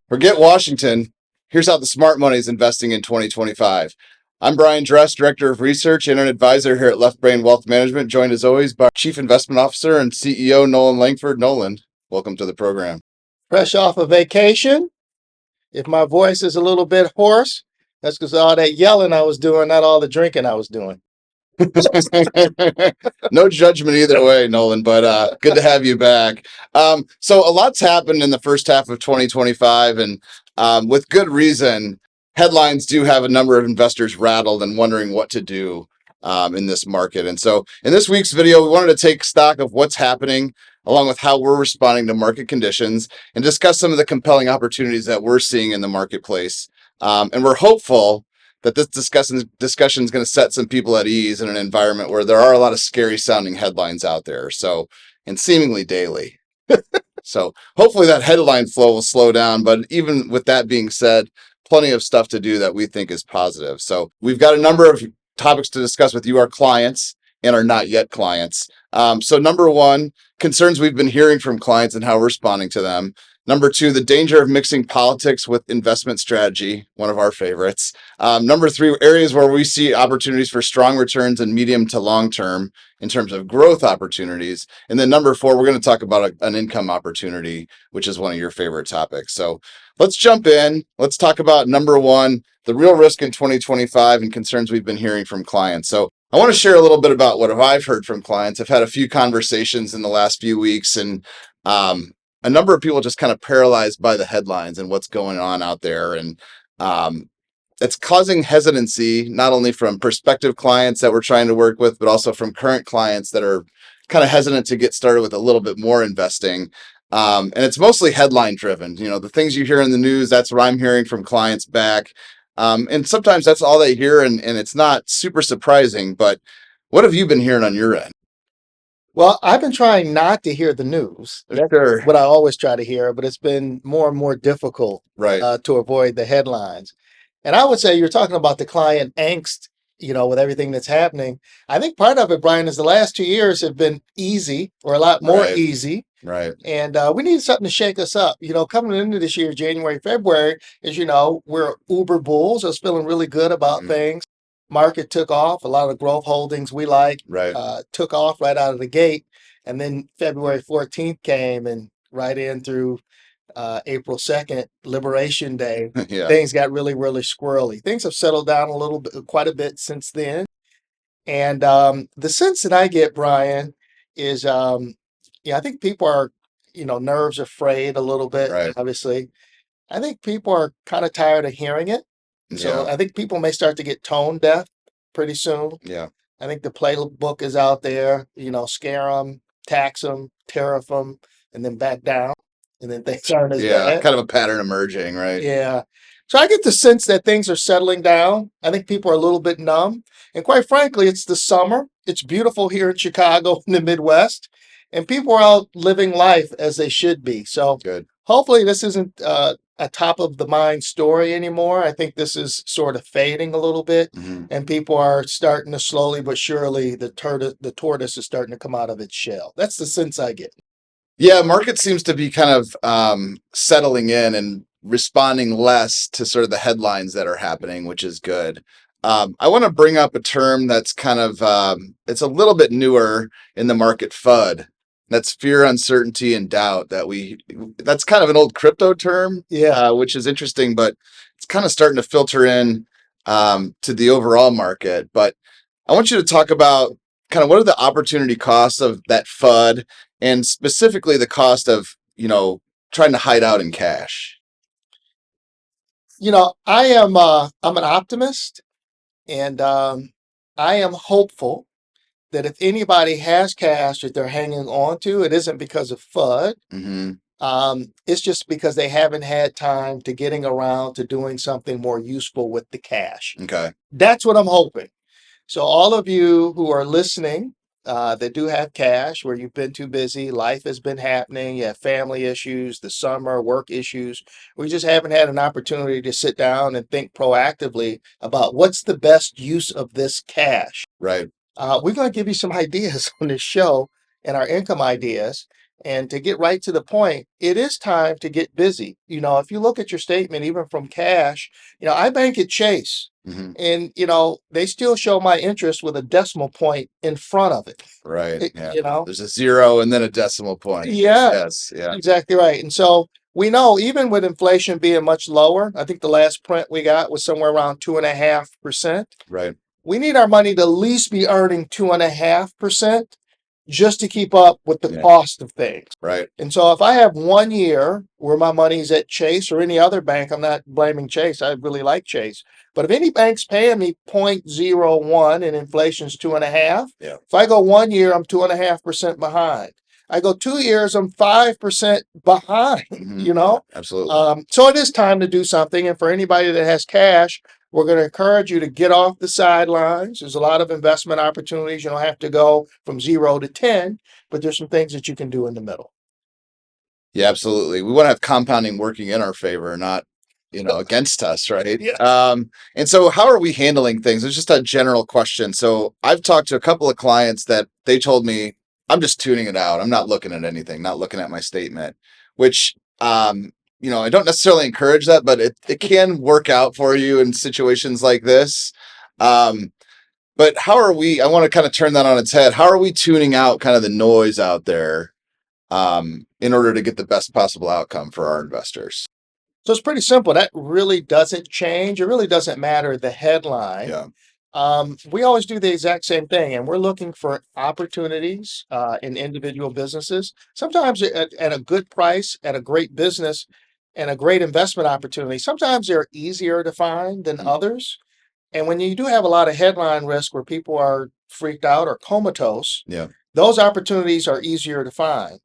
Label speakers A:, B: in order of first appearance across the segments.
A: Forget Washington. Here's how the smart money is investing in 2025. I'm Brian Dress, Director of Research and an advisor here at Left Brain Wealth Management, joined as always by Chief Investment Officer and CEO Noland Langford. Noland, welcome to the program.
B: Fresh off a vacation. If my voice is a little bit hoarse, that's because all that yelling I was doing, not all the drinking I was doing.
A: No judgment either way, Nolan, but good to have you back. So a lot's happened in the first half of 2025, and with good reason. Headlines do have a number of investors rattled and wondering what to do in this market. And so in this week's video, we wanted to take stock of what's happening, along with how we're responding to market conditions, and discuss some of the compelling opportunities that we're seeing in the marketplace. And we're hopeful that this discussion is going to set some people at ease in an environment where there are a lot of scary sounding headlines out there. So, and seemingly daily. So hopefully that headline flow will slow down. But even with that being said, plenty of stuff to do that we think is positive. So we've got a number of topics to discuss with you, our clients and our not yet clients. So number one, concerns we've been hearing from clients and how we're responding to them. Number two, the danger of mixing politics with investment strategy, one of our favorites. Number three, areas where we see opportunities for strong returns in medium to long term in terms of growth opportunities. And then number four, we're going to talk about an income opportunity, which is one of your favorite topics. So let's jump in. Let's talk about number one, the real risk in 2025 and concerns we've been hearing from clients. So I want to share a little bit about what I've heard from clients. I've had a few conversations in the last few weeks, and a number of people just kind of paralyzed by the headlines and what's going on out there. And it's causing hesitancy, not only from prospective clients that we're trying to work with, but also from current clients that are kind of hesitant to get started with a little bit more investing. And it's mostly headline driven. You know, the things you hear in the news, that's what I'm hearing from clients back. And sometimes that's all they hear, and it's not super surprising. But what have you been hearing on your end?
B: Well, I've been trying not to hear the news. That's
A: Sure.
B: what I always try to hear, but it's been more and more difficult
A: Right.
B: to avoid the headlines. And I would say you're talking about the client angst, with everything that's happening. I think part of it, Brian, is the last 2 years have been easy or a lot more
A: Right.
B: easy.
A: Right.
B: And we need something to shake us up. Coming into this year, January, February, as you know, we're uber bulls. I was feeling really good about things. Market took off. A lot of growth holdings we like
A: Right.
B: took off right out of the gate. And then February 14th came and right in through April 2nd, Liberation Day,
A: Yeah.
B: things got really, really squirrely. Things have settled down a little bit, quite a bit since then. And the sense that I get, Brian, is I think people are, nerves are frayed a little bit,
A: Right.
B: obviously. I think people are kind of tired of hearing it. So
A: Yeah.
B: I think people may start to get tone deaf pretty soon.
A: Yeah.
B: I think the playbook is out there, scare them, tax them, tariff them, and then back down. And then things aren't as
A: Yeah.
B: bad.
A: Kind of a pattern emerging, right?
B: Yeah. So I get the sense that things are settling down. I think people are a little bit numb. And quite frankly, it's the summer. It's beautiful here in Chicago in the Midwest. And people are out living life as they should be. So
A: Good.
B: hopefully this isn't a top of the mind story anymore. I think this is sort of fading a little bit. And people are starting to slowly but surely, the tortoise is starting to come out of its shell. That's the sense I get.
A: Yeah, market seems to be kind of settling in and responding less to sort of the headlines that are happening, which is good. I want to bring up a term that's kind of it's a little bit newer in the market, FUD. That's fear, uncertainty, and doubt. That's kind of an old crypto term,
B: Yeah.
A: which is interesting, but it's kind of starting to filter in to the overall market. But I want you to talk about kind of what are the opportunity costs of that FUD, and specifically the cost of, trying to hide out in cash.
B: I'm an optimist, and I am hopeful that if anybody has cash that they're hanging on to, it isn't because of FUD. It's just because they haven't had time to getting around to doing something more useful with the cash.
A: Okay.
B: That's what I'm hoping. So all of you who are listening that do have cash, where you've been too busy, life has been happening, you have family issues, the summer, work issues, we just haven't had an opportunity to sit down and think proactively about what's the best use of this cash.
A: Right.
B: We're going to give you some ideas on this show and our income ideas. And to get right to the point, it is time to get busy. If you look at your statement, even from cash, I bank at Chase. And, they still show my interest with a decimal point in front of it.
A: Right. Yeah.
B: You know?
A: There's a zero and then a decimal point.
B: Yeah,
A: Yes. Yeah.
B: exactly right. And so we know even with inflation being much lower, I think the last print we got was somewhere around 2.5%.
A: Right.
B: We need our money to at least be earning 2.5% just to keep up with the cost of things.
A: Right.
B: And so if I have 1 year where my money's at Chase or any other bank, I'm not blaming Chase. I really like Chase. But if any bank's paying me 0.01 and inflation's 2.5, if I go 1 year, I'm 2.5% behind. I go 2 years, I'm 5% behind,
A: Absolutely.
B: So it is time to do something. And for anybody that has cash, we're going to encourage you to get off the sidelines. There's a lot of investment opportunities. You don't have to go from 0 to 10, but there's some things that you can do in the middle.
A: Yeah, absolutely. We want to have compounding working in our favor, not, against us, right?
B: Yeah.
A: And so how are we handling things? It's just a general question. So I've talked to a couple of clients that they told me, I'm just tuning it out. I'm not looking at anything, not looking at my statement, which, I don't necessarily encourage that, but it can work out for you in situations like this. But how are we, I want to kind of turn that on its head. How are we tuning out kind of the noise out there in order to get the best possible outcome for our investors?
B: So it's pretty simple. That really doesn't change. It really doesn't matter the headline.
A: Yeah.
B: We always do the exact same thing, and we're looking for opportunities in individual businesses, sometimes at a good price, at a great business, and a great investment opportunity. Sometimes they're easier to find than others. And when you do have a lot of headline risk where people are freaked out or comatose, those opportunities are easier to find.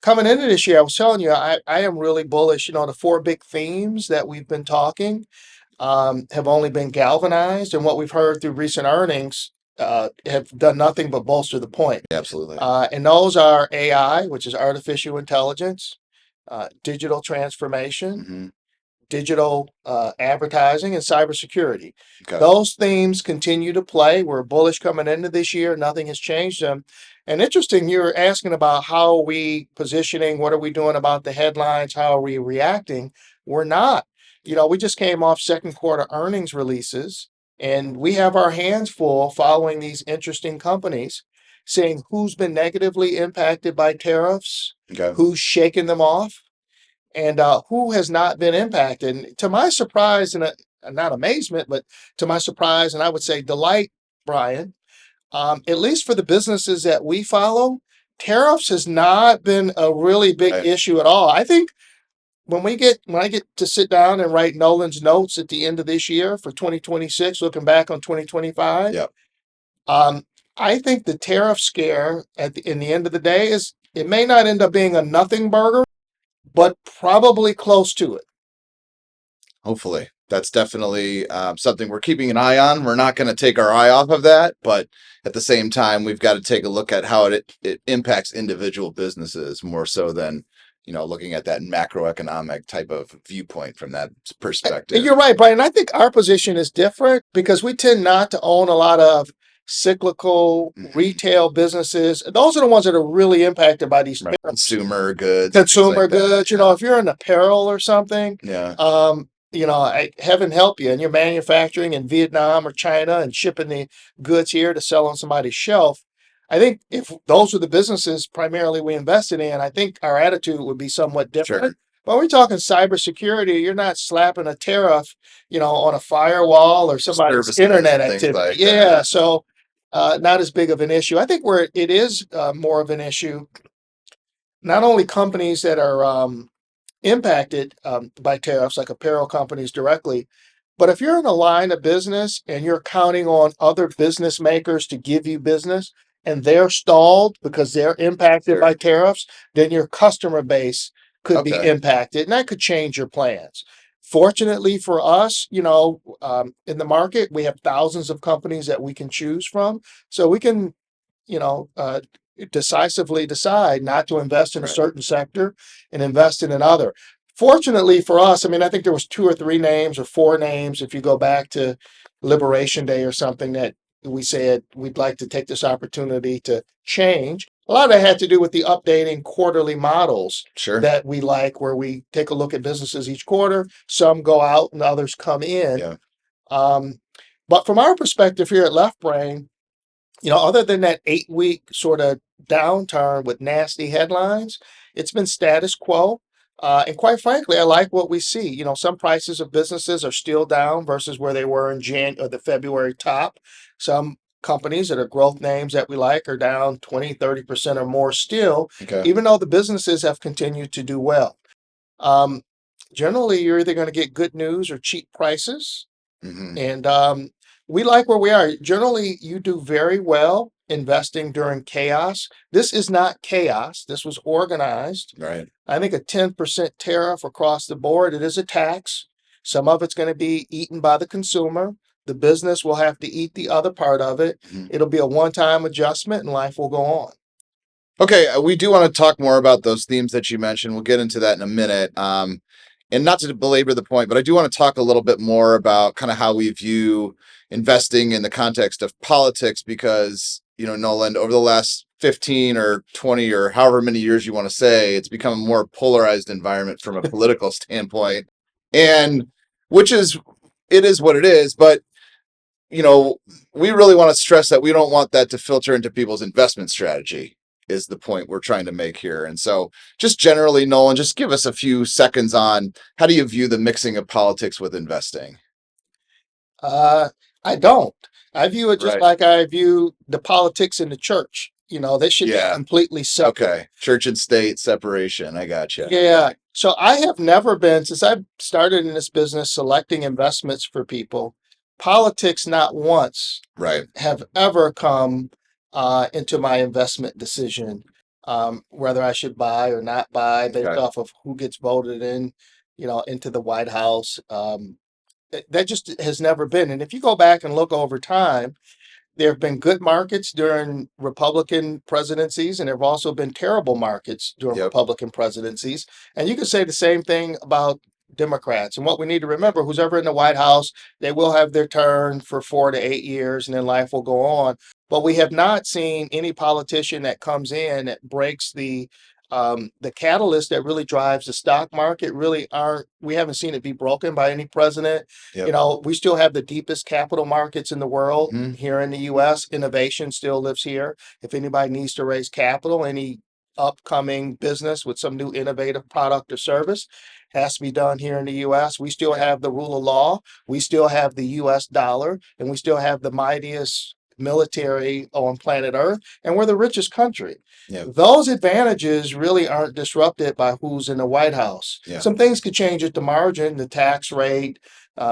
B: Coming into this year, I was telling you, I am really bullish. The 4 big themes that we've been talking have only been galvanized, and what we've heard through recent earnings have done nothing but bolster the point.
A: Absolutely.
B: And those are AI, which is artificial intelligence, digital transformation, digital advertising, and cybersecurity.
A: Okay.
B: Those themes continue to play. We're bullish coming into this year. Nothing has changed them. And interesting, you're asking about how are we positioning? What are we doing about the headlines? How are we reacting? We're not. We just came off second quarter earnings releases, and we have our hands full following these interesting companies, saying who's been negatively impacted by tariffs, who's shaking them off, and who has not been impacted. And to my surprise, and not amazement, but to my surprise, and I would say delight, Brian, at least for the businesses that we follow, tariffs has not been a really big issue at all. I think when I get to sit down and write Noland's notes at the end of this year for 2026, looking back on 2025, I think the tariff scare in the end of the day is it may not end up being a nothing burger, but probably close to it.
A: Hopefully. That's definitely something we're keeping an eye on. We're not going to take our eye off of that, but at the same time, we've got to take a look at how it impacts individual businesses more so than, looking at that macroeconomic type of viewpoint from that perspective.
B: And you're right, Brian. I think our position is different because we tend not to own a lot of cyclical retail businesses. Those are the ones that are really impacted by these
A: consumer goods.
B: Consumer goods. If you're in apparel or something, heaven help you, and you're manufacturing in Vietnam or China and shipping the goods here to sell on somebody's shelf. I think if those are the businesses primarily we invested in, I think our attitude would be somewhat different. Sure. But we're talking cybersecurity. You're not slapping a tariff, on a firewall or somebody's internet activity. So not as big of an issue. I think where it is more of an issue, not only companies that are impacted by tariffs, like apparel companies directly, but if you're in a line of business and you're counting on other business makers to give you business and they're stalled because they're impacted by tariffs, then your customer base could be impacted, and that could change your plans. Fortunately for us, in the market, we have thousands of companies that we can choose from. So we can, decisively decide not to invest in a certain sector and invest in another. Fortunately for us, I think there was 2 or 3 names or 4 names, if you go back to Liberation Day or something, that we said we'd like to take this opportunity to change. A lot of that had to do with the updating quarterly models
A: Sure.
B: that we like, where we take a look at businesses each quarter. Some go out and others come in.
A: Yeah.
B: But from our perspective here at Left Brain, other than that 8-week sort of downturn with nasty headlines, it's been status quo. And quite frankly, I like what we see. Some prices of businesses are still down versus where they were in Jan or the February top. Some companies that are growth names that we like are down 20, 30% or more still,
A: Okay.
B: even though the businesses have continued to do well. Um, Generally, you're either going to get good news or cheap prices.
A: Hmm.
B: And we like where we are. Generally, you do very well investing during chaos. This is not chaos. This was organized.
A: Right.
B: I think a 10% tariff across the board, it is a tax. Some of it's going to be eaten by the consumer. The business will have to eat the other part of it.
A: Mhm.
B: It'll be a one-time adjustment and life will go on.
A: Okay, we do want to talk more about those themes that you mentioned. We'll get into that in a minute. And not to belabor the point, but I do want to talk a little bit more about kind of how we view investing in the context of politics, because, Noland, over the last 15 or 20 or however many years you want to say, it's become a more polarized environment from a political standpoint. And it is what it is, but we really want to stress that we don't want that to filter into people's investment strategy, is the point we're trying to make here. And so just generally, Nolan, just give us a few seconds on how do you view the mixing of politics with investing?
B: I don't. I view it just
A: Right.
B: like I view the politics in the church. They should be
A: Yeah.
B: completely separate.
A: Okay. Church and state separation. I gotcha.
B: Yeah. So I have never been, since I've started in this business selecting investments for people, politics not once
A: Right.
B: have ever come into my investment decision, whether I should buy or not buy based
A: Okay.
B: off of who gets voted in, into the White House. That just has never been. And if you go back and look over time, there have been good markets during Republican presidencies, and there have also been terrible markets during
A: Yep.
B: Republican presidencies. And you can say the same thing about Democrats. And what we need to remember, who's ever in the White House, they will have their turn for 4 to 8 years, and then life will go on. But we have not seen any politician that comes in that breaks the catalyst that really drives the stock market. We haven't seen it be broken by any president.
A: Yep.
B: We still have the deepest capital markets in the world
A: Mhm.
B: here in the US. Innovation still lives here. If anybody needs to raise capital, any upcoming business with some new innovative product or service has to be done here in the US. We still have the rule of law. We still have the US dollar, and we still have the mightiest military on planet Earth, and we're the richest country.
A: Yep.
B: Those advantages really aren't disrupted by who's in the White House.
A: Yeah.
B: Some things could change at the margin, the tax rate,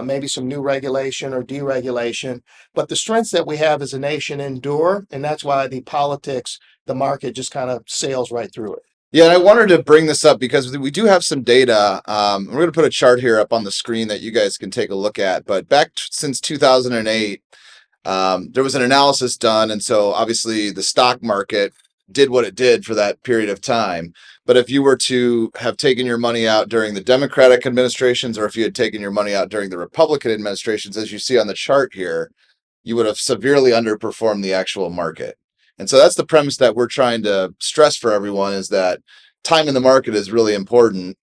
B: maybe some new regulation or deregulation. But the strengths that we have as a nation endure, and that's why the market just kind of sails right through it.
A: Yeah, and I wanted to bring this up because we do have some data. We're going to put a chart here up on the screen that you guys can take a look at. But since 2008, there was an analysis done. And so obviously the stock market did what it did for that period of time. But if you were to have taken your money out during the Democratic administrations, or if you had taken your money out during the Republican administrations, as you see on the chart here, you would have severely underperformed the actual market. And so that's the premise that we're trying to stress for everyone, is that time in the market is really important.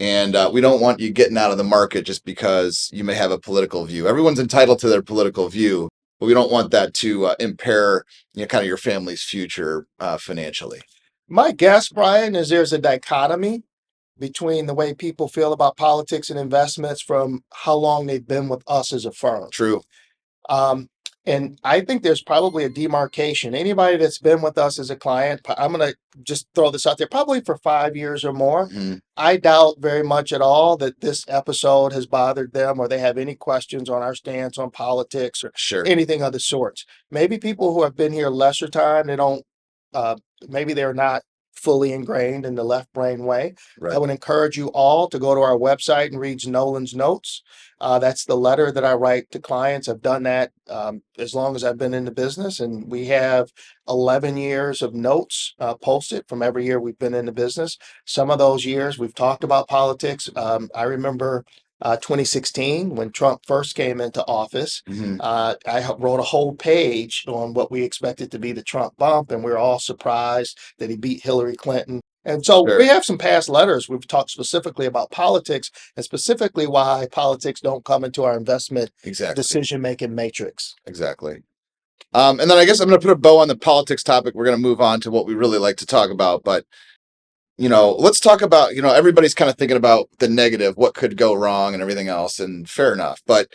A: And we don't want you getting out of the market just because you may have a political view. Everyone's entitled to their political view, but we don't want that to impair, kind of your family's future financially.
B: My guess, Brian, is there's a dichotomy between the way people feel about politics and investments from how long they've been with us as a firm.
A: True.
B: Um, and I think there's probably a demarcation. Anybody that's been with us as a client, I'm going to just throw this out there, probably for 5 years or more.
A: Mhm.
B: I doubt very much at all that this episode has bothered them or they have any questions on our stance on politics or
A: Sure.
B: anything of the sorts. Maybe people who have been here lesser time, they don't, maybe they're not fully ingrained in the left brain way.
A: Right.
B: I would encourage you all to go to our website and read Noland's notes. That's the letter that I write to clients. I've done that as long as I've been in the business, and we have 11 years of notes posted from every year we've been in the business. Some of those years we've talked about politics. I remember 2016 when Trump first came into office. I wrote a whole page on what we expected to be the Trump bump, and we were all surprised that he beat Hillary Clinton. And so we have some past letters. We've talked specifically about politics and specifically why politics don't come into our investment decision-making matrix.
A: Exactly. And then I guess I'm going to put a bow on the politics topic. We're going to move on to what we really like to talk about. But, let's talk about, everybody's kind of thinking about the negative, what could go wrong and everything else. And fair enough. But,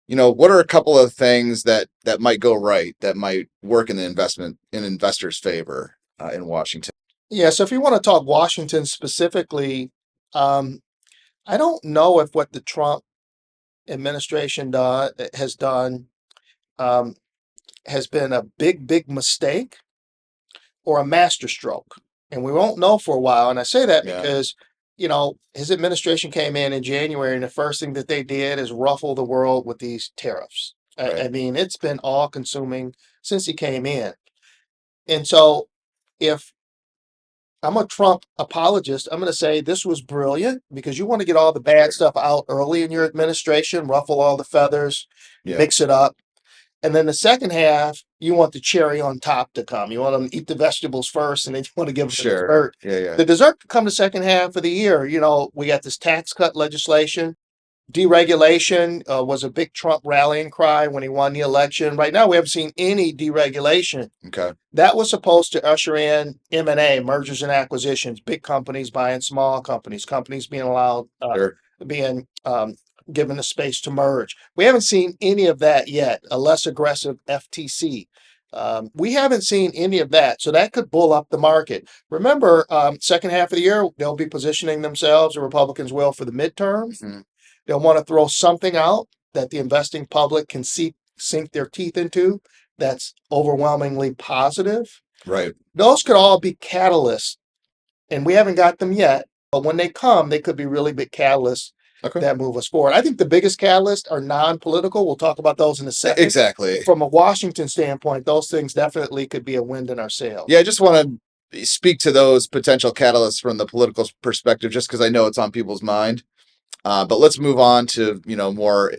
A: what are a couple of things that might go right, that might work in investors' favor in Washington?
B: Yeah. So if you want to talk Washington specifically, I don't know if what the Trump administration has done has been a big mistake or a masterstroke. And we won't know for a while. And I say that because, his administration came in January, and the first thing that they did is ruffle the world with these tariffs. I mean, it's been all consuming since he came in. And so if I'm a Trump apologist, I'm going to say this was brilliant because you want to get all the bad stuff out early in your administration, ruffle all the feathers, mix it up. And then the second half, you want the cherry on top to come. You want them to eat the vegetables first, and then you want to give them the dessert. The dessert to come the second half of the year. We got this tax cut legislation. Deregulation was a big Trump rallying cry when he won the election. Right now, we haven't seen any deregulation. That was supposed to usher in M&A, mergers and acquisitions, big companies buying small companies, companies being allowed, being given the space to merge. We haven't seen any of that yet. A less aggressive FTC. We haven't seen any of that. So that could bull up the market. Remember, second half of the year, they'll be positioning themselves, the Republicans will, for the midterms. They'll want to throw something out that the investing public can sink their teeth into that's overwhelmingly positive. Those could all be catalysts, and we haven't got them yet. But when they come, they could be really big catalysts that move us forward. I think the biggest catalysts are non-political. We'll talk about those in a second. From a Washington standpoint, those things definitely could be a wind in our sails.
A: Yeah, I just want to speak to those potential catalysts from the political perspective, just because I know it's on people's mind. But let's move on to more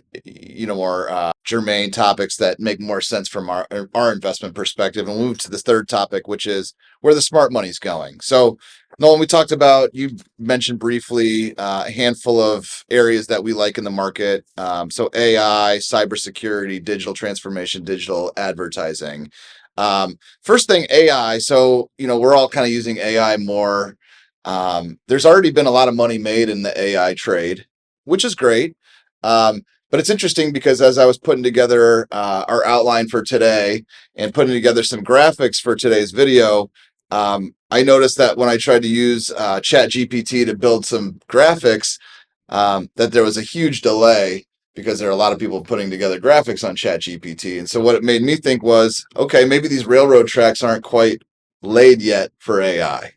A: germane topics that make more sense from our investment perspective, and move to the third topic, which is where the smart money's going. So, Nolan, we talked about, you mentioned briefly a handful of areas that we like in the market. So AI, cybersecurity, digital transformation, digital advertising. First thing, AI. So we're all kind of using AI more. There's already been a lot of money made in the AI trade, which is great. But it's interesting because as I was putting together our outline for today and putting together some graphics for today's video, I noticed that when I tried to use ChatGPT to build some graphics, that there was a huge delay because there are a lot of people putting together graphics on ChatGPT. And so what it made me think was, okay, maybe these railroad tracks aren't quite laid yet for AI.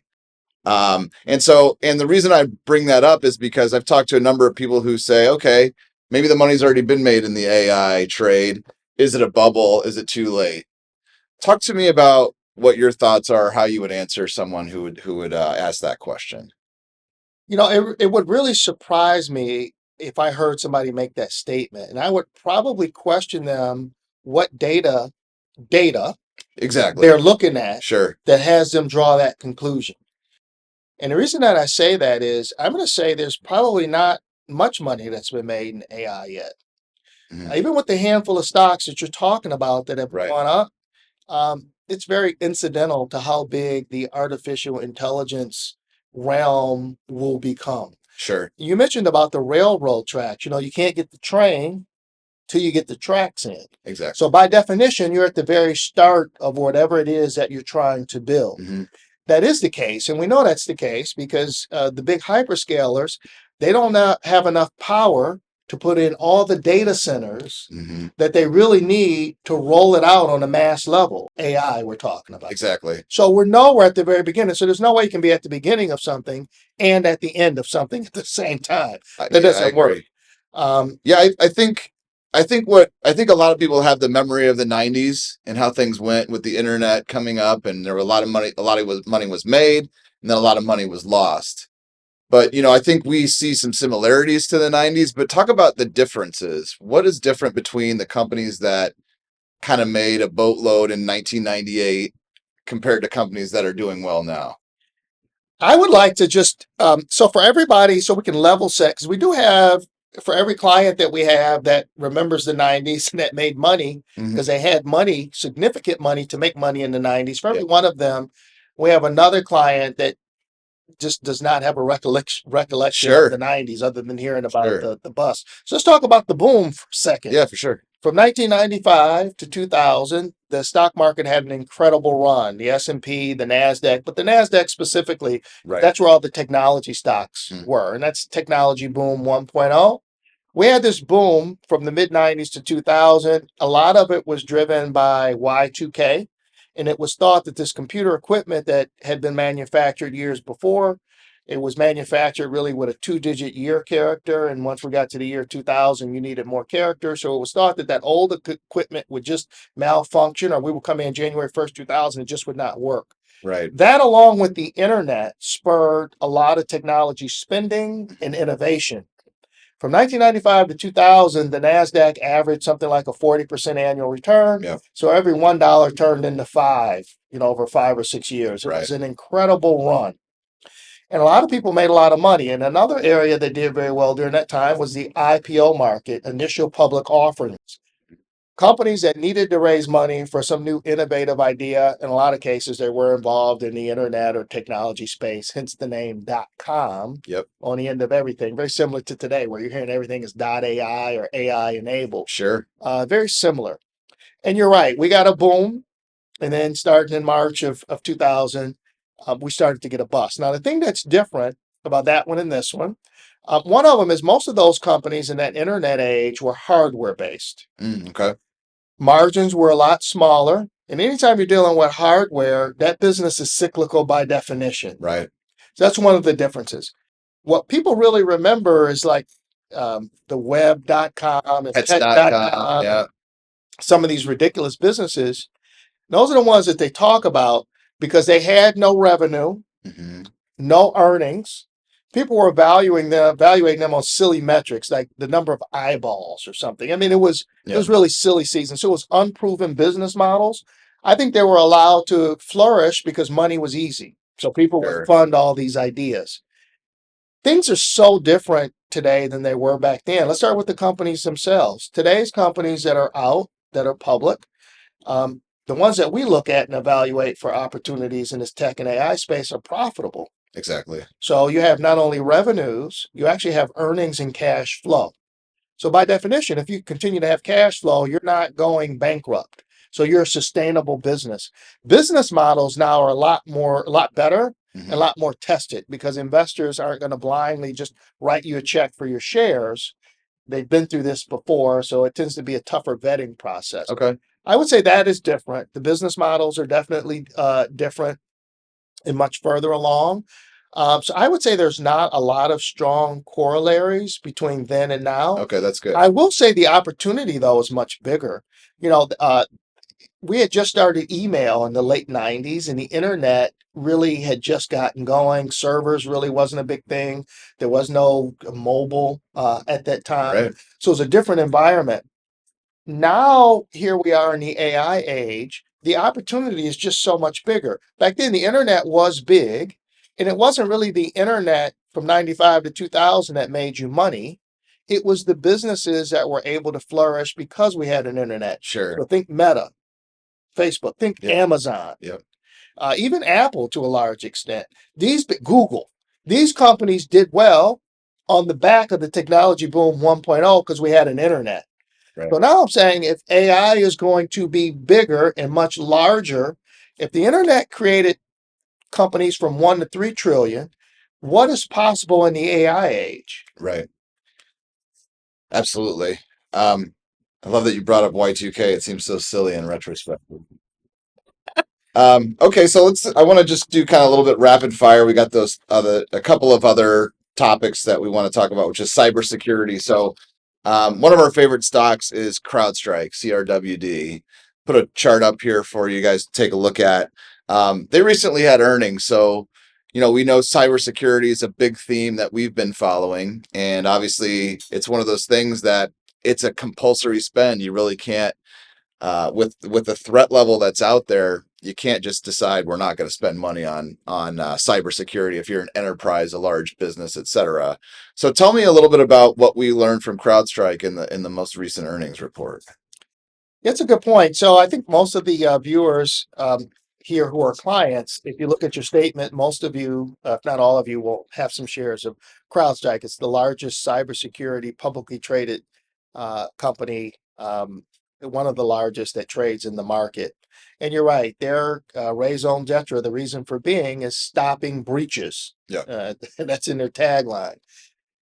A: And the reason I bring that up is because I've talked to a number of people who say, okay, maybe the money's already been made in the AI trade. Is it a bubble? Is it too late? Talk to me about what your thoughts are, how you would answer someone who would ask that question.
B: It would really surprise me if I heard somebody make that statement, and I would probably question them what data they're looking at that has them draw that conclusion. And the reason that I say that is I'm going to say there's probably not much money that's been made in AI yet. Even with the handful of stocks that you're talking about that have gone up, it's very incidental to how big the artificial intelligence realm will become. You mentioned about the railroad tracks. You can't get the train till you get the tracks in. So by definition, you're at the very start of whatever it is that you're trying to build. That is the case, and we know that's the case because the big hyperscalers, they don't have enough power to put in all the data centers that they really need to roll it out on a mass level. AI we're talking about. So we're nowhere at the very beginning. So there's no way you can be at the beginning of something and at the end of something at the same time. That doesn't work.
A: I think a lot of people have the memory of the 90s and how things went with the internet coming up, and there were a lot of money was made, and then a lot of money was lost. But, I think we see some similarities to the 90s, but talk about the differences. What is different between the companies that kind of made a boatload in 1998 compared to companies that are doing well now?
B: I would like to just, so for everybody, so we can level set, because we do have, for every client that we have that remembers the 90s and that made money, because they had money, significant money to make money in the 90s, for every one of them, we have another client that just does not have a recollection of the 90s other than hearing about the bust. So let's talk about the boom for a second.
A: Yeah, for sure.
B: From 1995 to 2000, the stock market had an incredible run. The S&P, the NASDAQ, but the NASDAQ specifically, that's where all the technology stocks were. And that's technology boom 1.0. We had this boom from the mid 90s to 2000. A lot of it was driven by Y2K. And it was thought that this computer equipment that had been manufactured years before, it was manufactured really with a 2-digit year character. And once we got to the year 2000, you needed more character. So it was thought that that old equipment would just malfunction, or we would come in January 1st, 2000, it just would not work.
A: Right.
B: That, along with the internet, spurred a lot of technology spending and innovation. From 1995 to 2000, the NASDAQ averaged something like a 40% annual return.
A: Yeah.
B: So every $1 turned into $5, over 5 or 6 years. It was an incredible run. And a lot of people made a lot of money. And another area that did very well during that time was the IPO market, initial public offerings. Companies that needed to raise money for some new innovative idea. In a lot of cases, they were involved in the internet or technology space, hence the name .com on the end of everything. Very similar to today, where you're hearing everything is .ai or AI enabled.
A: Sure.
B: Very similar. And you're right, we got a boom. And then starting in March of 2000, we started to get a bust. Now, the thing that's different about that one and this one, one of them is most of those companies in that internet age were hardware based.
A: Okay.
B: Margins were a lot smaller. And anytime you're dealing with hardware, that business is cyclical by definition.
A: Right.
B: So that's one of the differences. What people really remember is like the web.com and tech.com.
A: Yeah.
B: Some of these ridiculous businesses, those are the ones that they talk about because they had no revenue, no earnings. People were evaluating them on silly metrics like the number of eyeballs or something. I mean, it was really silly season. So it was unproven business models. I think they were allowed to flourish because money was easy. So people would fund all these ideas. Things are so different today than they were back then. Let's start with the companies themselves. Today's companies that are out, that are public, the ones that we look at and evaluate for opportunities in this tech and AI space are profitable.
A: Exactly.
B: So you have not only revenues, you actually have earnings and cash flow. So by definition, if you continue to have cash flow, you're not going bankrupt. So you're a sustainable business. Business models now are a lot better, a lot more tested because investors aren't going to blindly just write you a check for your shares. They've been through this before, so it tends to be a tougher vetting process.
A: Okay.
B: I would say that is different. The business models are definitely different and much further along. So I would say there's not a lot of strong corollaries between then and now.
A: Okay, that's good.
B: I will say the opportunity, though, is much bigger. We had just started email in the late 90s, and the internet really had just gotten going. Servers really wasn't a big thing. There was no mobile at that time.
A: Right.
B: So it was a different environment. Now, here we are in the AI age. The opportunity is just so much bigger. Back then, the internet was big, and it wasn't really the internet from 95 to 2000 that made you money. It was the businesses that were able to flourish because we had an internet.
A: Sure.
B: So think Meta, Facebook, think Amazon, even Apple to a large extent. Google, these companies did well on the back of the technology boom 1.0 because we had an internet.
A: Right.
B: So now I'm saying if AI is going to be bigger and much larger, if the internet created companies from 1 to 3 trillion, what is possible in the AI age?
A: Right. Absolutely. I love that you brought up Y2K. It seems so silly in retrospect. Okay, so I want to just do kind of a little bit rapid fire. We got a couple of other topics that we want to talk about, which is cybersecurity. So one of our favorite stocks is CrowdStrike, CRWD. Put a chart up here for you guys to take a look at. They recently had earnings, so we know cybersecurity is a big theme that we've been following, and obviously it's one of those things that it's a compulsory spend. You really can't, with the threat level that's out there, you can't just decide we're not going to spend money on cybersecurity if you're an enterprise, a large business, et cetera. So tell me a little bit about what we learned from CrowdStrike in the most recent earnings report.
B: That's a good point. So I think most of the viewers here who are clients, if you look at your statement, most of you, if not all of you, will have some shares of CrowdStrike. It's the largest cybersecurity publicly traded company, one of the largest that trades in the market. And you're right, their raison d'etre, the reason for being, is stopping breaches.
A: Yeah.
B: That's in their tagline.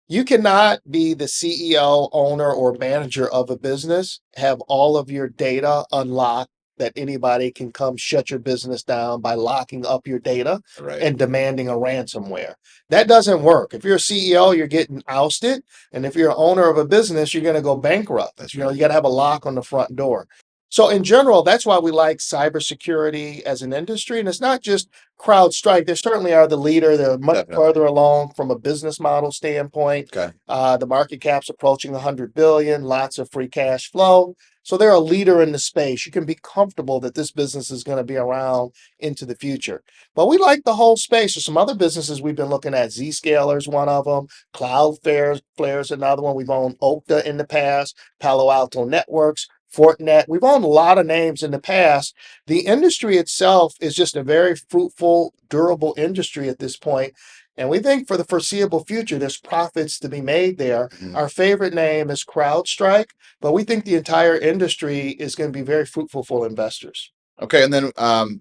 B: You cannot be the CEO, owner, or manager of a business, have all of your data unlocked that anybody can come shut your business down by locking up your data
A: Right.
B: and demanding a ransomware. That doesn't work. If you're a CEO, you're getting ousted. And if you're an owner of a business, you're going to go bankrupt.
A: That's
B: You know,
A: right.
B: you got to have a lock on the front door. So in general, that's why we like cybersecurity as an industry. And it's not just CrowdStrike. They certainly are the leader. They're much
A: Definitely.
B: further along from a business model standpoint.
A: Okay.
B: The market cap's approaching 100 billion, lots of free cash flow. So they're a leader in the space. You can be comfortable that this business is going to be around into the future. But we like the whole space. There's some other businesses we've been looking at. Zscaler's one of them. Cloudflare's another one. We've owned Okta in the past, Palo Alto Networks, Fortinet. We've owned a lot of names in the past. The industry itself is just a very fruitful, durable industry at this point. And we think for the foreseeable future, there's profits to be made there.
A: Mhm.
B: Our favorite name is CrowdStrike, but we think the entire industry is going to be very fruitful for investors.
A: Okay, and then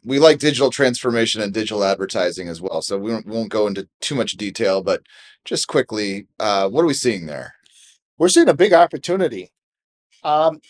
A: we like digital transformation and digital advertising as well. So we won't go into too much detail, but just quickly, what are we seeing there?
B: We're seeing a big opportunity.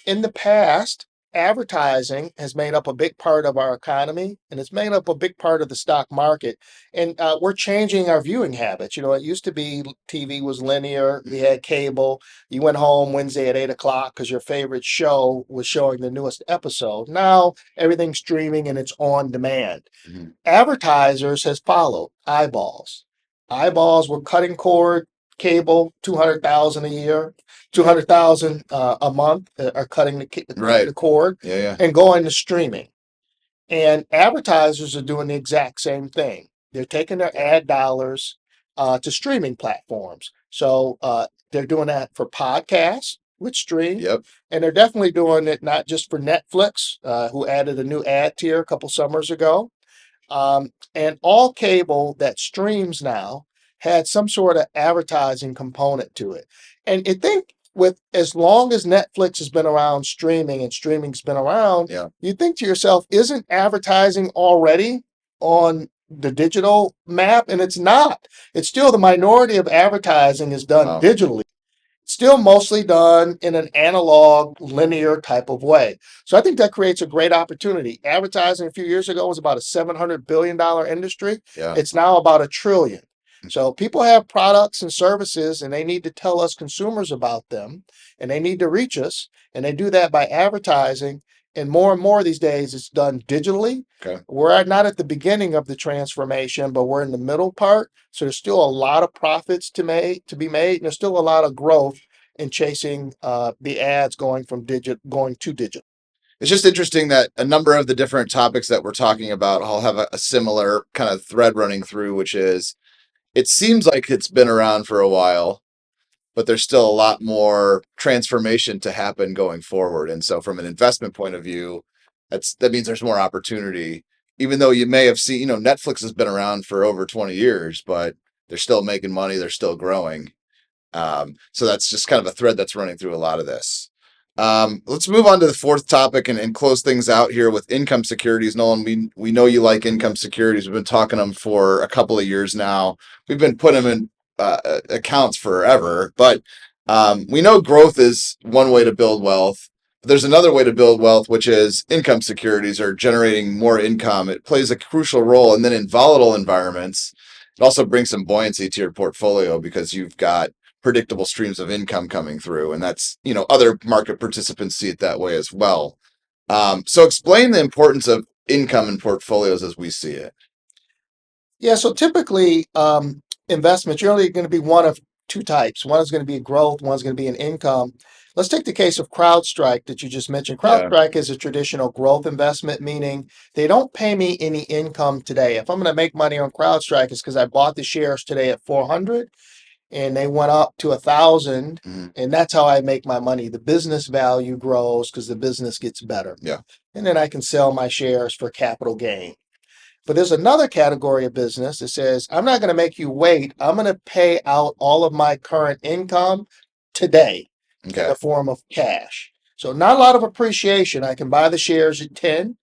B: In the past, advertising has made up a big part of our economy, and it's made up a big part of the stock market. And we're changing our viewing habits. You know, it used to be TV was linear. We had cable. You went home Wednesday at 8 o'clock because your favorite show was showing the newest episode. Now everything's streaming and it's on demand.
A: Mhm.
B: Advertisers has followed eyeballs. Eyeballs were cutting cord cable, 200,000 a year, 200,000 a month are cutting
A: Right.
B: the cord
A: Yeah, yeah.
B: and going to streaming. And advertisers are doing the exact same thing. They're taking their ad dollars to streaming platforms. So they're doing that for podcasts, which stream,
A: Yep.
B: and they're definitely doing it not just for Netflix, who added a new ad tier a couple summers ago. And all cable that streams now had some sort of advertising component to it. And I think with as long as Netflix has been around streaming and streaming's been around,
A: Yeah.
B: you think to yourself, isn't advertising already on the digital map? And it's not. It's still the minority of advertising is done
A: Wow.
B: digitally, still mostly done in an analog, linear type of way. So I think that creates a great opportunity. Advertising a few years ago was about a $700 billion industry.
A: Yeah.
B: It's now about $1 trillion. So people have products and services and they need to tell us consumers about them and they need to reach us. And they do that by advertising. And more these days, it's done digitally.
A: Okay.
B: We're not at the beginning of the transformation, but we're in the middle part. So there's still a lot of profits to be made, and there's still a lot of growth in chasing the ads going to digital.
A: It's just interesting that a number of the different topics that we're talking about all have a similar kind of thread running through, which is it seems like it's been around for a while, but there's still a lot more transformation to happen going forward. And so from an investment point of view, that means there's more opportunity, even though you may have seen, Netflix has been around for over 20 years, but they're still making money. They're still growing. So that's just kind of a thread that's running through a lot of this. Let's move on to the fourth topic and close things out here with income securities. Nolan, we know you like income securities. We've been talking them for a couple of years now. We've been putting them in accounts forever, but we know growth is one way to build wealth. But there's another way to build wealth, which is income securities are generating more income. It plays a crucial role. And then in volatile environments, it also brings some buoyancy to your portfolio because you've got predictable streams of income coming through. And that's, other market participants see it that way as well. So explain the importance of income in portfolios as we see it.
B: Yeah, so typically, investments, you're only going to be one of two types. One is going to be growth, one's going to be an income. Let's take the case of CrowdStrike that you just mentioned.
A: Yeah.
B: CrowdStrike is a traditional growth investment, meaning they don't pay me any income today. If I'm going to make money on CrowdStrike, it's because I bought the shares today at 400 and they went up to 1,000, and that's how I make my money. The business value grows because the business gets better.
A: Yeah.
B: And then I can sell my shares for capital gain. But there's another category of business that says, I'm not going to make you wait. I'm going to pay out all of my current income today in
A: Okay.
B: the form of cash. So not a lot of appreciation. I can buy the shares at 10.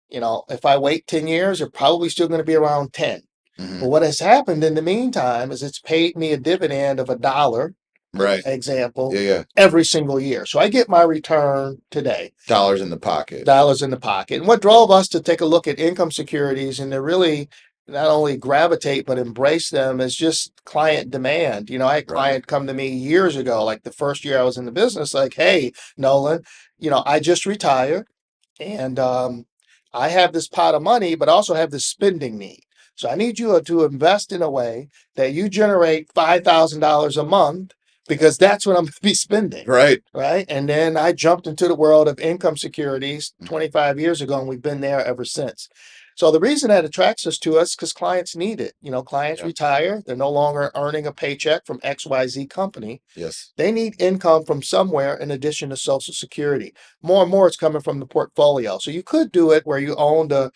B: If I wait 10 years, they're probably still going to be around 10. But what has happened in the meantime is it's paid me a dividend of $1,
A: Right.
B: example,
A: Yeah.
B: every single year. So I get my return today.
A: Dollars in the pocket.
B: Dollars in the pocket. And what drove us to take a look at income securities and to really not only gravitate but embrace them is just client demand. I had a client come to me years ago, like the first year I was in the business, like, hey, Nolan, I just retired and I have this pot of money, but also have this spending need. So I need you to invest in a way that you generate $5,000 a month because that's what I'm going to be spending.
A: Right.
B: Right. And then I jumped into the world of income securities 25 years ago, and we've been there ever since. So the reason that attracts us to us because clients need it. Clients retire. They're no longer earning a paycheck from XYZ company.
A: Yes.
B: They need income from somewhere in addition to Social Security. More and more, it's coming from the portfolio. So you could do it where you owned a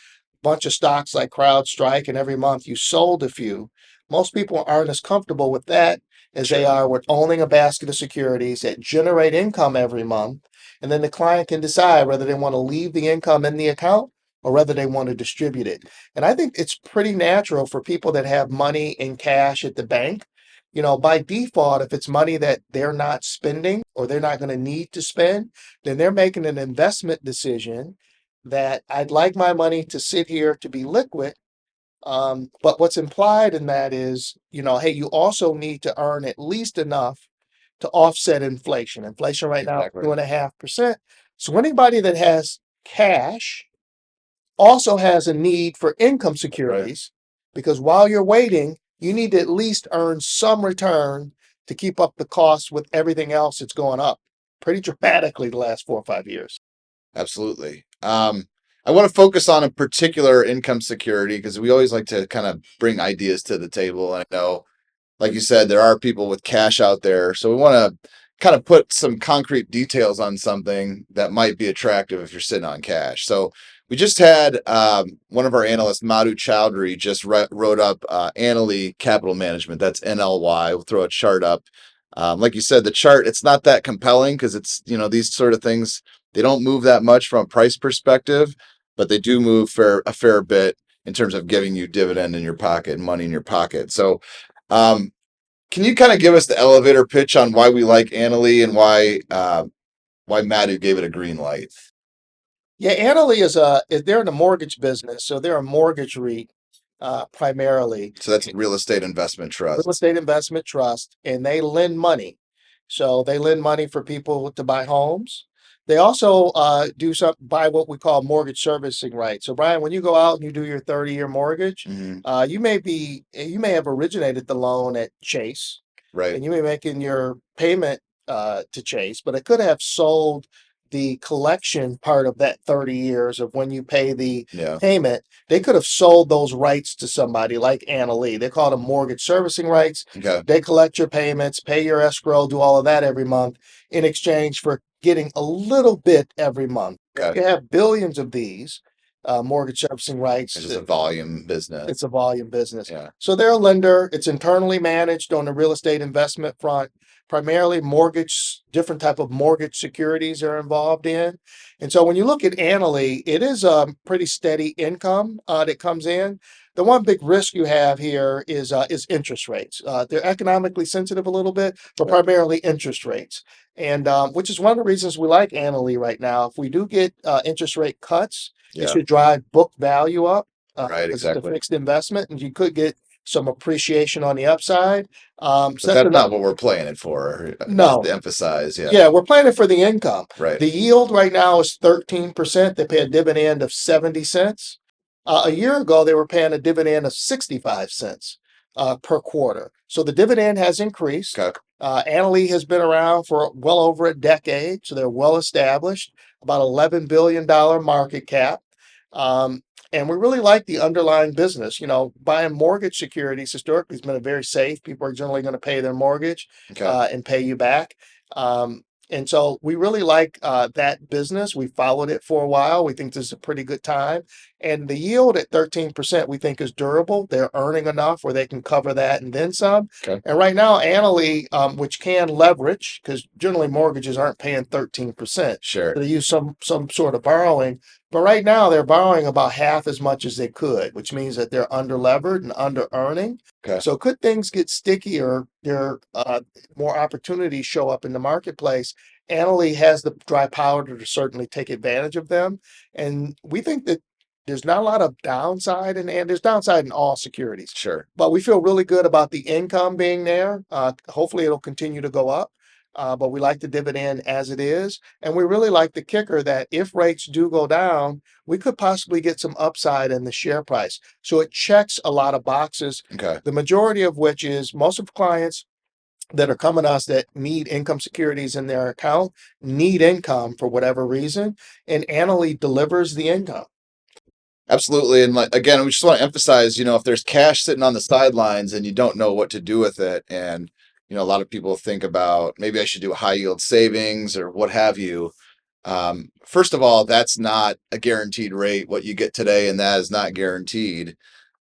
B: bunch of stocks like CrowdStrike, and every month you sold a few. Most people aren't as comfortable with that as they are with owning a basket of securities that generate income every month. And then the client can decide whether they want to leave the income in the account or whether they want to distribute it. And I think it's pretty natural for people that have money in cash at the bank. By default, if it's money that they're not spending or they're not going to need to spend, then they're making an investment decision that I'd like my money to sit here to be liquid. But what's implied in that is, hey, you also need to earn at least enough to offset inflation. Inflation right now is 2.5%. So anybody that has cash also has a need for income securities because while you're waiting, you need to at least earn some return to keep up the costs with everything else that's going up pretty dramatically the last 4 or 5 years.
A: Absolutely. I want to focus on a particular income security because we always like to kind of bring ideas to the table. I know, like you said, there are people with cash out there. So we want to kind of put some concrete details on something that might be attractive if you're sitting on cash. So we just had one of our analysts, Madhu Chowdhury, just wrote up Annaly Capital Management. That's NLY. We'll throw a chart up. Like you said, the chart, it's not that compelling because it's, these sort of things, they don't move that much from a price perspective, but they do move a fair bit in terms of giving you dividend in your pocket and money in your pocket. So can you kind of give us the elevator pitch on why we like Annaly and why Madhu gave it a green light?
B: Yeah, Annaly they're in the mortgage business, so they're a mortgage REIT primarily.
A: So that's real estate investment trust.
B: Real estate investment trust, and they lend money. So they lend money for people to buy homes. They also buy what we call mortgage servicing rights. So Brian, when you go out and you do your 30-year mortgage, you may have originated the loan at Chase,
A: Right.
B: and you may be making your payment to Chase, but it could have sold the collection part of that 30 years of when you pay the payment. They could have sold those rights to somebody like Annaly. They call them mortgage servicing rights.
A: Okay.
B: They collect your payments, pay your escrow, do all of that every month in exchange for getting a little bit every month.
A: Okay.
B: You have billions of these mortgage servicing rights.
A: It's just a volume business.
B: It's a volume business.
A: Yeah.
B: So they're a lender. It's internally managed on the real estate investment front, primarily different type of mortgage securities are involved in. And so when you look at Annaly, it is a pretty steady income that comes in. The one big risk you have here is interest rates. They're economically sensitive a little bit, but primarily interest rates. And which is one of the reasons we like Annaly right now. If we do get interest rate cuts, it should drive book value up.
A: Right,
B: because it's a
A: exactly.
B: fixed investment, and you could get some appreciation on the upside.
A: But that's not what we're playing it for.
B: No.
A: To emphasize,
B: Yeah, we're playing it for the income.
A: Right.
B: The yield right now is 13%. They pay a dividend of 70 cents. A year ago, they were paying a dividend of 65 cents per quarter. So the dividend has increased.
A: Okay.
B: Annaly has been around for well over a decade, so they're well established, about $11 billion market cap. Um, and we really like the underlying business. You know, buying mortgage securities historically has been very safe. People are generally going to pay their mortgage
A: Okay.
B: and pay you back. And so we really like that business. We followed it for a while. We think this is a pretty good time. And the yield at 13% we think is durable. They're earning enough where they can cover that and then some.
A: Okay.
B: And right now, Annaly, which can leverage, because generally mortgages aren't paying 13%.
A: Sure.
B: So they use some sort of borrowing. But right now they're borrowing about half as much as they could, which means that they're under levered and under earning.
A: Okay.
B: So could things get stickier, there more opportunities show up in the marketplace. Annaly has the dry powder to certainly take advantage of them. And we think that there's not a lot of downside, and there's downside in all securities.
A: Sure.
B: But we feel really good about the income being there. Hopefully, it'll continue to go up. But we like the dividend as it is. And we really like the kicker that if rates do go down, we could possibly get some upside in the share price. So it checks a lot of boxes,
A: Okay.
B: the majority of which is most of clients that are coming to us that need income securities in their account need income for whatever reason, and Annaly delivers the income.
A: Absolutely. And like again, we just want to emphasize, if there's cash sitting on the sidelines and you don't know what to do with it, and a lot of people think about maybe I should do a high yield savings or what have you. First of all, that's not a guaranteed rate. What you get today, and that is not guaranteed.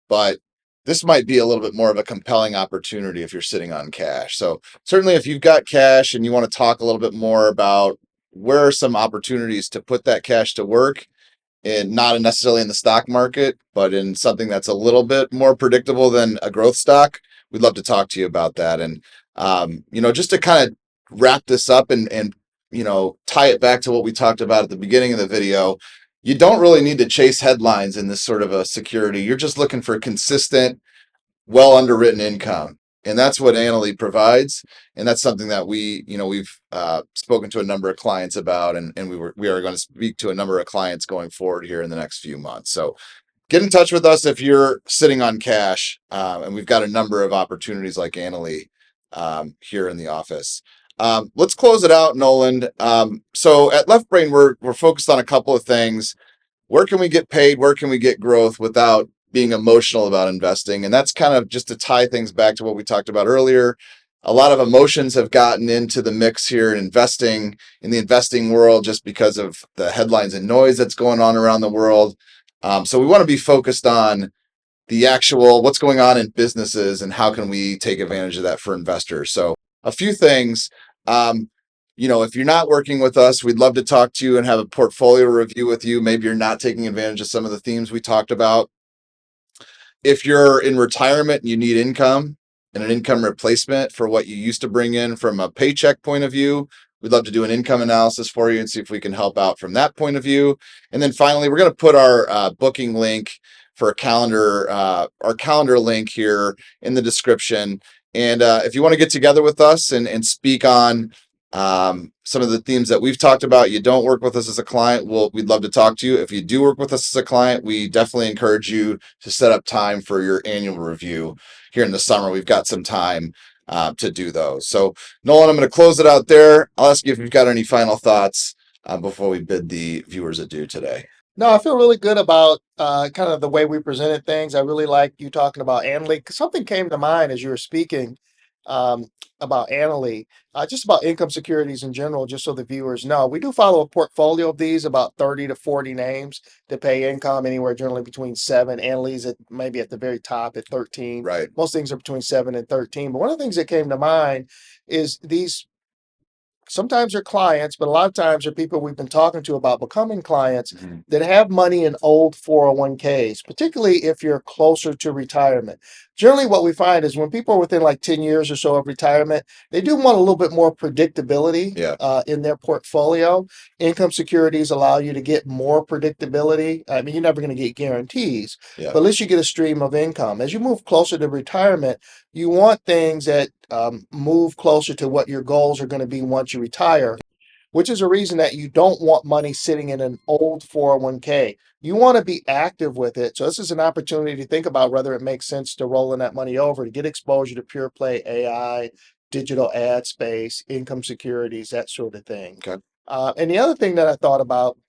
A: But this might be a little bit more of a compelling opportunity if you're sitting on cash. So certainly, if you've got cash and you want to talk a little bit more about where are some opportunities to put that cash to work, and not necessarily in the stock market, but in something that's a little bit more predictable than a growth stock, we'd love to talk to you about that. And just to kind of wrap this up and tie it back to what we talked about at the beginning of the video, you don't really need to chase headlines in this sort of a security. You're just looking for consistent, well underwritten income. And that's what Annaly provides. And that's something that we've spoken to a number of clients about, and we are going to speak to a number of clients going forward here in the next few months. So get in touch with us if you're sitting on cash, and we've got a number of opportunities like Annaly here in the office. Let's close it out, Noland. So at Left Brain, we're focused on a couple of things. Where can we get paid? Where can we get growth without being emotional about investing? And that's kind of just to tie things back to what we talked about earlier. A lot of emotions have gotten into the mix here in the investing world, just because of the headlines and noise that's going on around the world. So we want to be focused on the actual what's going on in businesses and how can we take advantage of that for investors. So a few things. If you're not working with us, we'd love to talk to you and have a portfolio review with you. Maybe you're not taking advantage of some of the themes we talked about. If you're in retirement and you need income and an income replacement for what you used to bring in from a paycheck point of view, we'd love to do an income analysis for you and see if we can help out from that point of view. And then finally, we're going to put our booking link for our calendar link here in the description. And if you want to get together with us and speak on some of the themes that we've talked about, you don't work with us as a client, we'd love to talk to you. If you do work with us as a client, we definitely encourage you to set up time for your annual review here in the summer. We've got some time to do those. So Nolan, I'm going to close it out there. I'll ask you if you've got any final thoughts before we bid the viewers adieu today.
B: No, I feel really good about kind of the way we presented things. I really like you talking about Annaly. 'Cause something came to mind as you were speaking um, about Annaly, just about income securities in general, just so the viewers know. We do follow a portfolio of these, about 30 to 40 names that pay income anywhere generally between 7. Annaly's at maybe at the very top at 13.
A: Right.
B: Most things are between 7 and 13. But one of the things that came to mind is these sometimes they're clients, but a lot of times they're people we've been talking to about becoming clients that have money in old 401ks, particularly if you're closer to retirement. Generally, what we find is when people are within like 10 years or so of retirement, they do want a little bit more predictability in their portfolio. Income securities allow you to get more predictability. I mean, you're never going to get guarantees, but at least you get a stream of income. As you move closer to retirement, you want things that move closer to what your goals are going to be once you retire. which is a reason that you don't want money sitting in an old 401k. You want to be active with it. So this is an opportunity to think about whether it makes sense to roll in that money over to get exposure to pure play AI, digital ad space, income securities, that sort of thing.
A: Okay.
B: And the other thing that I thought about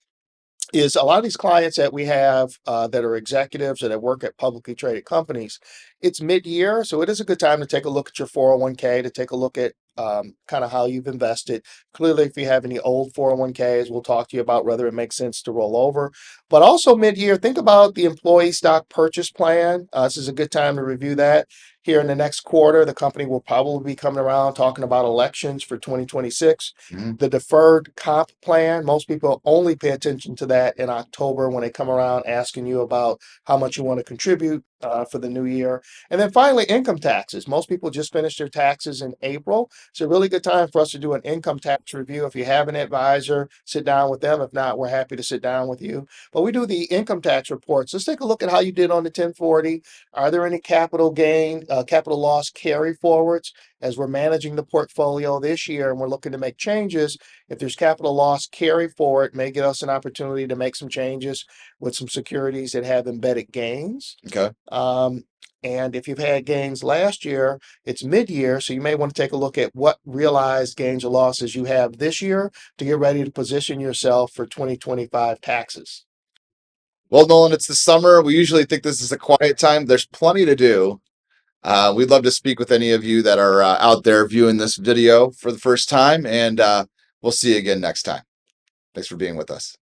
B: is a lot of these clients that we have that are executives or that work at publicly traded companies, it's mid-year, so it is a good time to take a look at your 401k, to take a look at kind of how you've invested. Clearly, if you have any old 401ks, we'll talk to you about whether it makes sense to roll over. But also mid-year, think about the employee stock purchase plan. This is a good time to review that. Here in the next quarter, the company will probably be coming around talking about elections for 2026. The deferred comp plan, most people only pay attention to that in October when they come around asking you about how much you want to contribute for the new year. And then finally, income taxes. Most people just finish their taxes in April. It's a really good time for us to do an income tax review. If you have an advisor, sit down with them. If not, we're happy to sit down with you. But we do the income tax reports. Let's take a look at how you did on the 1040. Are there any capital gain, capital loss carry forwards? As we're managing the portfolio this year and we're looking to make changes, if there's capital loss carry forward, may give us an opportunity to make some changes with some securities that have embedded gains.
A: Okay.
B: And if you've had gains last year, it's mid-year, so you may want to take a look at what realized gains or losses you have this year to get ready to position yourself for 2025 taxes.
A: Well, Nolan, it's the summer. We usually think this is a quiet time. There's plenty to do. We'd love to speak with any of you that are out there viewing this video for the first time, and we'll see you again next time. Thanks for being with us.